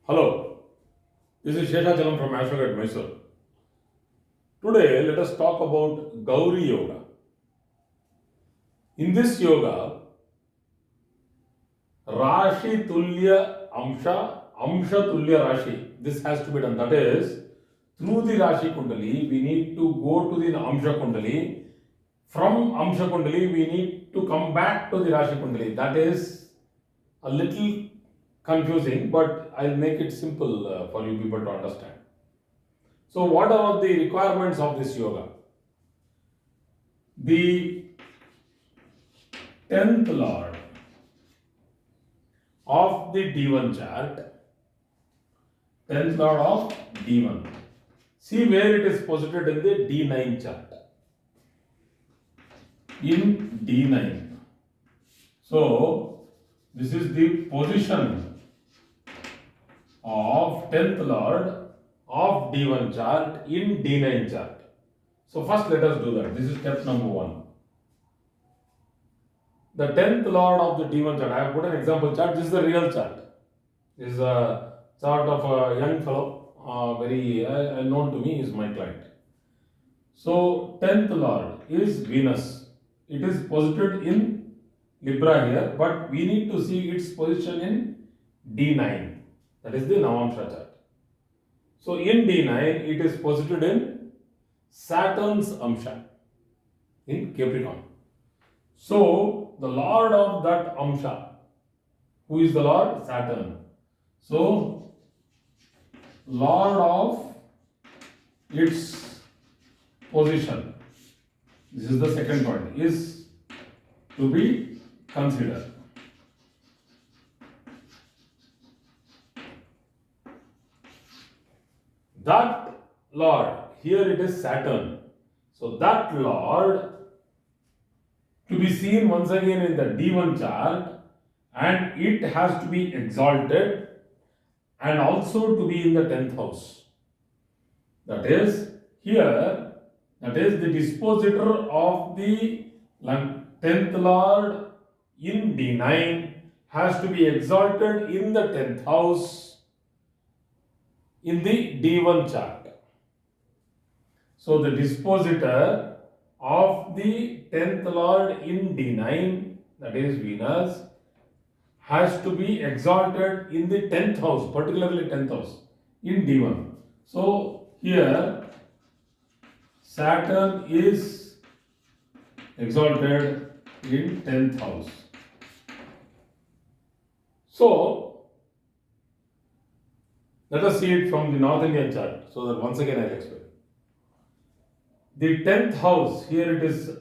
Hello, this is Sheshachalam from Ashwagandha, Mysore. Today, let us talk about Gauri Yoga. In this yoga, Rashi Tulya Amsha, Amsha Tulya Rashi. This has to be done. That is, through the Rashi Kundali, we need to go to the Amsha Kundali. From Amsha Kundali, we need to come back to the Rashi Kundali. That is a little confusing, but I'll make it simple for you people to understand. So, what are the requirements of this yoga? The 10th Lord of the D1 chart, 10th Lord of D1. See where it is posited in the D9 chart. In D9. So, this is the position of 10th Lord of D1 chart in D9 chart. So first let us do that. This is step number 1. The 10th Lord of the D1 chart. I have put an example chart. This is the real chart. This is a chart of a young fellow, very known to me, is my client. So 10th Lord is Venus. It is posited in Libra here, but we need to see its position in D9. That is the navamsa chart. So in D9, it is posited in Saturn's Amsha in Capricorn. So the Lord of that Amsha, who is the Lord? Saturn. So Lord of its position, this is the second point, is to be considered. That Lord, here it is Saturn. So that Lord to be seen once again in the D1 chart, and it has to be exalted and also to be in the 10th house. That is here, that is the dispositor of the 10th Lord in D9 has to be exalted in the 10th house in the D1 chart. So the dispositor of the 10th Lord in D9, that is Venus, has to be exalted in the 10th house, particularly 10th house in D1. So here Saturn is exalted in 10th house. So let us see it from the North Indian chart, so that once again I will explain. The 10th house, here it is,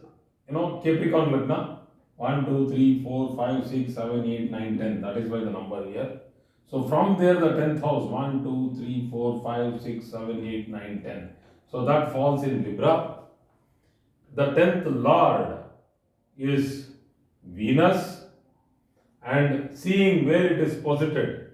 Capricorn Lagna, 1, 2, 3, 4, 5, 6, 7, 8, 9, 10. That is why the number here. So from there the 10th house, 1, 2, 3, 4, 5, 6, 7, 8, 9, 10. So that falls in Libra. The 10th Lord is Venus, and seeing where it is posited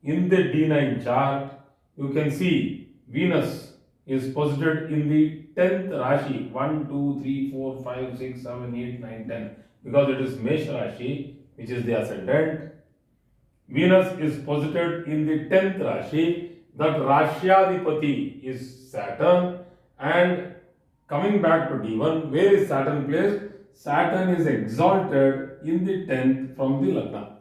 in the D9 chart, you can see Venus is posited in the 10th Rashi, 1, 2, 3, 4, 5, 6, 7, 8, 9, 10, because it is Mesha Rashi, which is the ascendant. Venus is posited in the 10th Rashi, that Rashyadipati is Saturn, and coming back to D1, where is Saturn placed? Saturn is exalted in the 10th from the Lagna.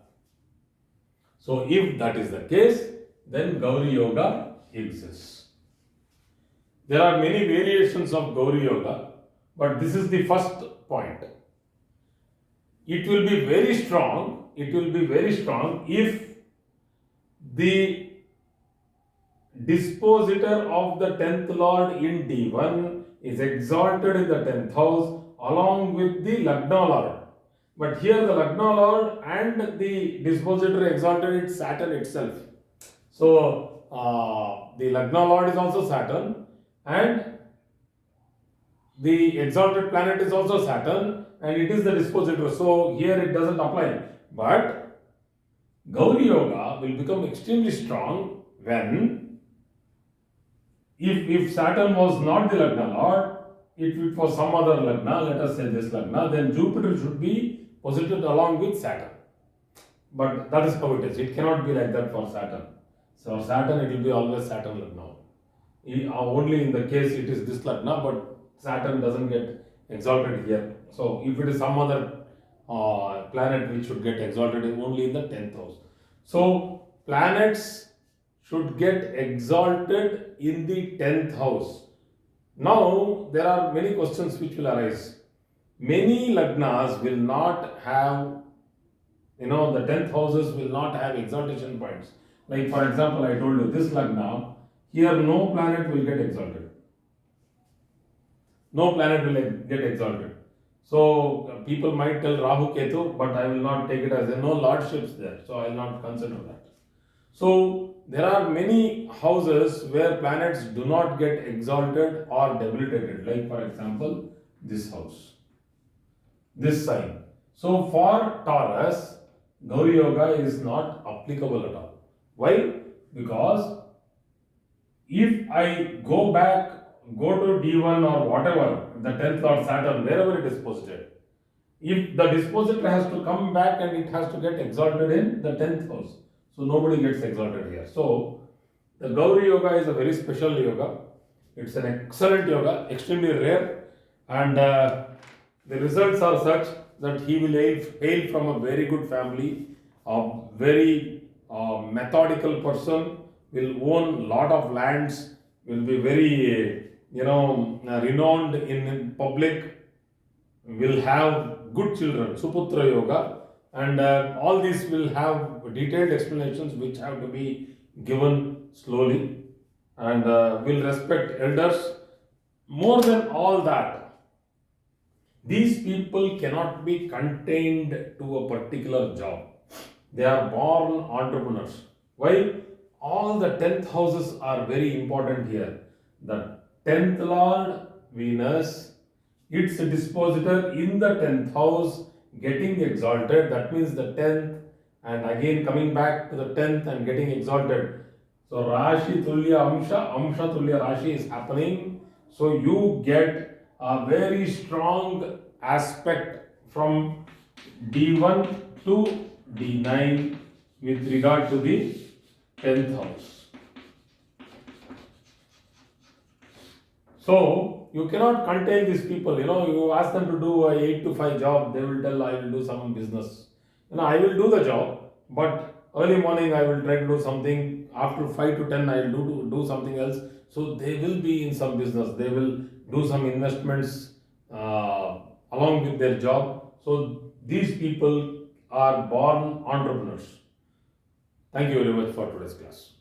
So if that is the case, then Gauri Yoga exists. There are many variations of Gauri Yoga, but this is the first point. It will be very strong, if the dispositor of the 10th Lord in D1 is exalted in the 10th house along with the Lagna Lord. But here the Lagna Lord and the dispositor exalted is Saturn itself. So the Lagna Lord is also Saturn, and the exalted planet is also Saturn, and it is the dispositor. So here it doesn't apply. But Gauri Yoga will become extremely strong when, if Saturn was not the Lagna Lord, if it was some other Lagna, let us say this Lagna, then Jupiter should be posited along with Saturn. But that is how it is. It cannot be like that for Saturn. So Saturn, it will be always Saturn Lagna. Only in the case it is this Lagna, but Saturn doesn't get exalted here. So if it is some other planet which should get exalted only in the 10th house. So planets should get exalted in the 10th house. Now there are many questions which will arise. Many Lagnas will not have, the 10th houses will not have exaltation points. Like for example, I told you this Lagna, here no planet will get exalted. No planet will get exalted. So people might tell Rahu Ketu, but I will not take it as no lordships there. So I will not consider that. So there are many houses where planets do not get exalted or debilitated. Like for example, this house, this sign. So for Taurus, Gauri Yoga is not applicable at all. Why? Because if I go to D-9 or whatever, the 10th Lord Saturn, wherever it is posited, if the dispositor has to come back and it has to get exalted in the 10th house, so nobody gets exalted here. So the Gauri Yoga is a very special yoga. It's an excellent yoga, extremely rare, and the results are such that he will hail from a very good family, a very methodical person, will own lot of lands, will be very renowned in public, will have good children, Suputra Yoga, and all these will have detailed explanations which have to be given slowly, and will respect elders. More than all that, these people cannot be contained to a particular job. They are born entrepreneurs. Why? All the 10th houses are very important here. The 10th Lord, Venus, its dispositor in the 10th house getting exalted. That means the 10th, and again coming back to the 10th and getting exalted. So Rashi Tulya Amsha, Amsha Tulya Rashi is happening. So you get a very strong aspect from D1 to D9 with regard to the 10th house. So you cannot contain these people. You ask them to do a 8 to 5 job, they will tell I will do some business. I will do the job, but early morning I will try to do something. After 5 to 10 I will do something else. So they will be in some business. They will do some investments along with their job. So these people are born entrepreneurs. Thank you very much for today's class.